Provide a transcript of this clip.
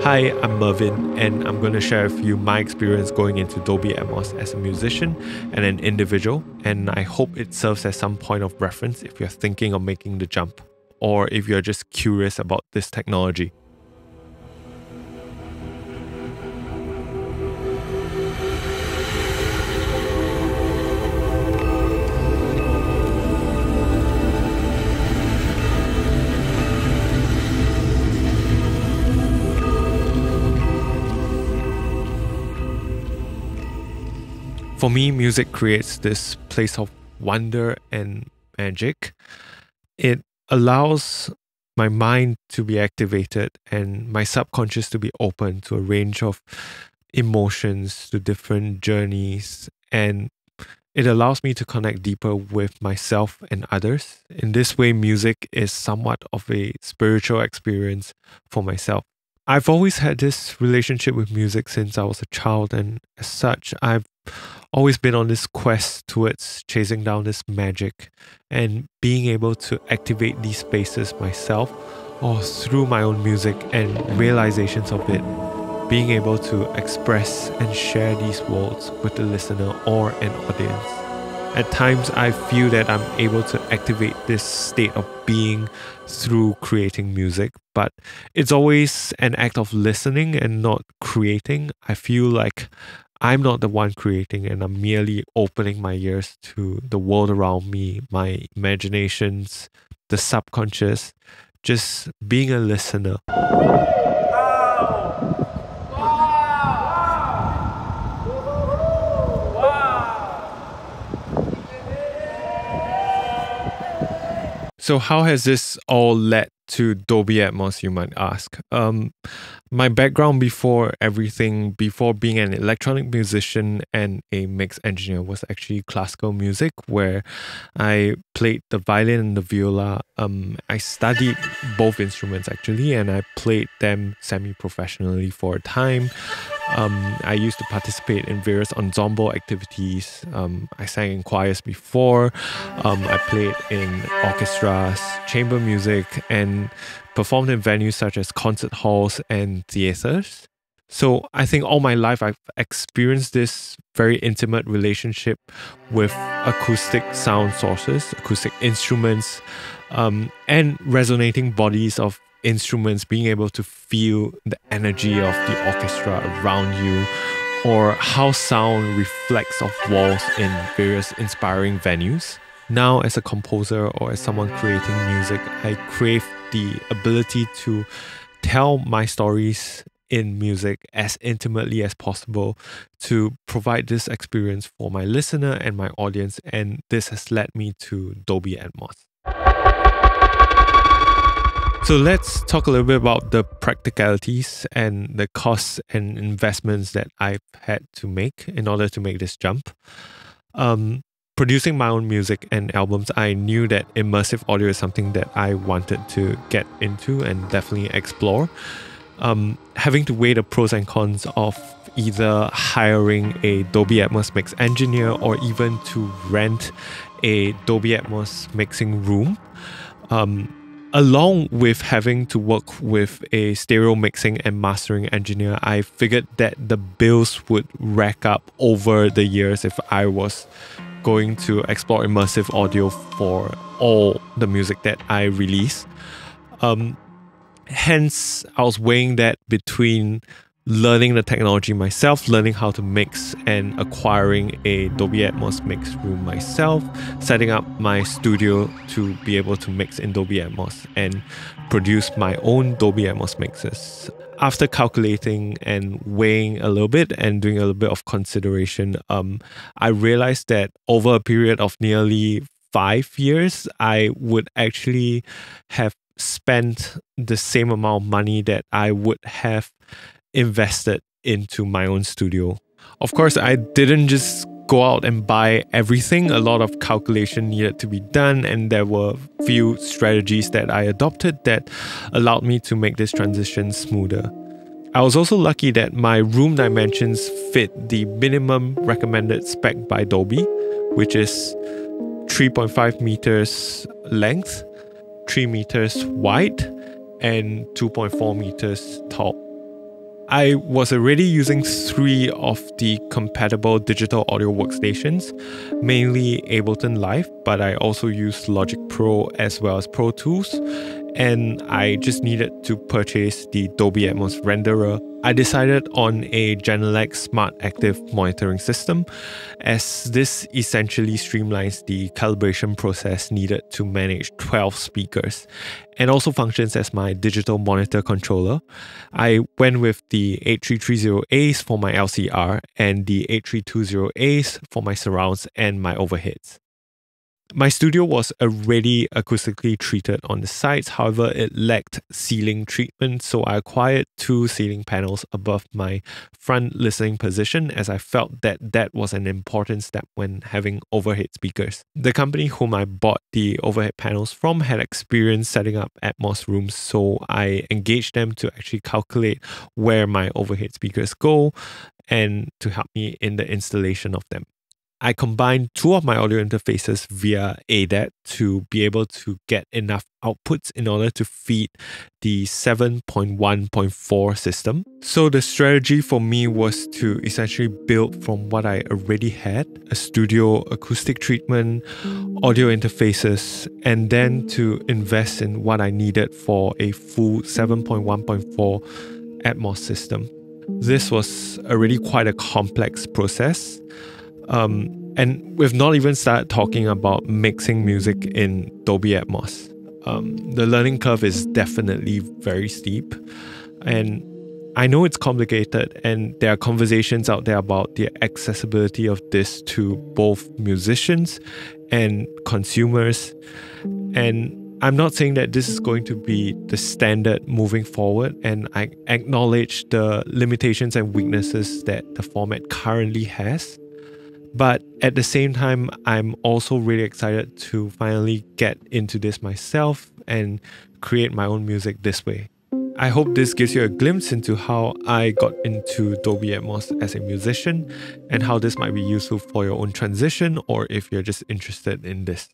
Hi, I'm Mervin, and I'm going to share with you my experience going into Dolby Atmos as a musician and an individual, and I hope it serves as some point of reference if you're thinking of making the jump, or if you're just curious about this technology. For me, music creates this place of wonder and magic. It allows my mind to be activated and my subconscious to be open to a range of emotions, to different journeys, and it allows me to connect deeper with myself and others. In this way, music is somewhat of a spiritual experience for myself. I've always had this relationship with music since I was a child, and as such, I've always been on this quest towards chasing down this magic and being able to activate these spaces myself or through my own music and realizations of it, being able to express and share these worlds with the listener or an audience. At times, I feel that I'm able to activate this state of being through creating music, but it's always an act of listening and not creating. I feel like I'm not the one creating, and I'm merely opening my ears to the world around me, my imaginations, the subconscious, just being a listener. So how has this all led to Dolby Atmos, you might ask? My background before being an electronic musician and a mix engineer, was actually classical music, where I played the violin and the viola. I studied both instruments actually, and I played them semi-professionally for a time. I used to participate in various ensemble activities. I sang in choirs before. I played in orchestras, chamber music, and performed in venues such as concert halls and theaters. So I think all my life I've experienced this very intimate relationship with acoustic sound sources, acoustic instruments, and resonating bodies of instruments, being able to feel the energy of the orchestra around you, or how sound reflects off walls in various inspiring venues. Now, as a composer or as someone creating music, I crave the ability to tell my stories in music as intimately as possible, to provide this experience for my listener and my audience, and this has led me to Dolby Atmos. So let's talk a little bit about the practicalities and the costs and investments that I've had to make in order to make this jump. Producing my own music and albums, I knew that immersive audio is something that I wanted to get into and definitely explore. Having to weigh the pros and cons of either hiring a Dolby Atmos mix engineer or even to rent a Dolby Atmos mixing room. Along with having to work with a stereo mixing and mastering engineer, I figured that the bills would rack up over the years if I was going to explore immersive audio for all the music that I release. Hence, I was weighing that between learning the technology myself, learning how to mix, and acquiring a Dolby Atmos mix room myself, setting up my studio to be able to mix in Dolby Atmos and produce my own Dolby Atmos mixes. After calculating and weighing a little bit and doing a little bit of consideration, I realized that over a period of nearly 5 years, I would actually have spent the same amount of money that I would have invested into my own studio. Of course, I didn't just go out and buy everything. A lot of calculation needed to be done, and there were few strategies that I adopted that allowed me to make this transition smoother. I was also lucky that my room dimensions fit the minimum recommended spec by Dolby, which is 3.5 meters length, 3 meters wide and 2.4 meters tall. I was already using 3 of the compatible digital audio workstations, mainly Ableton Live, but I also used Logic Pro as well as Pro Tools, and I just needed to purchase the Dolby Atmos renderer. I decided on a Genelec Smart Active monitoring system, as this essentially streamlines the calibration process needed to manage 12 speakers and also functions as my digital monitor controller. I went with the 8330As for my LCR and the 8320As for my surrounds and my overheads. My studio was already acoustically treated on the sides, however, it lacked ceiling treatment, so I acquired 2 ceiling panels above my front listening position, as I felt that was an important step when having overhead speakers. The company whom I bought the overhead panels from had experience setting up Atmos rooms, so I engaged them to actually calculate where my overhead speakers go and to help me in the installation of them. I combined 2 of my audio interfaces via ADAT to be able to get enough outputs in order to feed the 7.1.4 system. So the strategy for me was to essentially build from what I already had, a studio acoustic treatment, audio interfaces, and then to invest in what I needed for a full 7.1.4 Atmos system. This was already quite a complex process. And we've not even started talking about mixing music in Dolby Atmos. The learning curve is definitely very steep, and I know it's complicated, and there are conversations out there about the accessibility of this to both musicians and consumers. And I'm not saying that this is going to be the standard moving forward, and I acknowledge the limitations and weaknesses that the format currently has. But at the same time, I'm also really excited to finally get into this myself and create my own music this way. I hope this gives you a glimpse into how I got into Dolby Atmos as a musician and how this might be useful for your own transition or if you're just interested in this.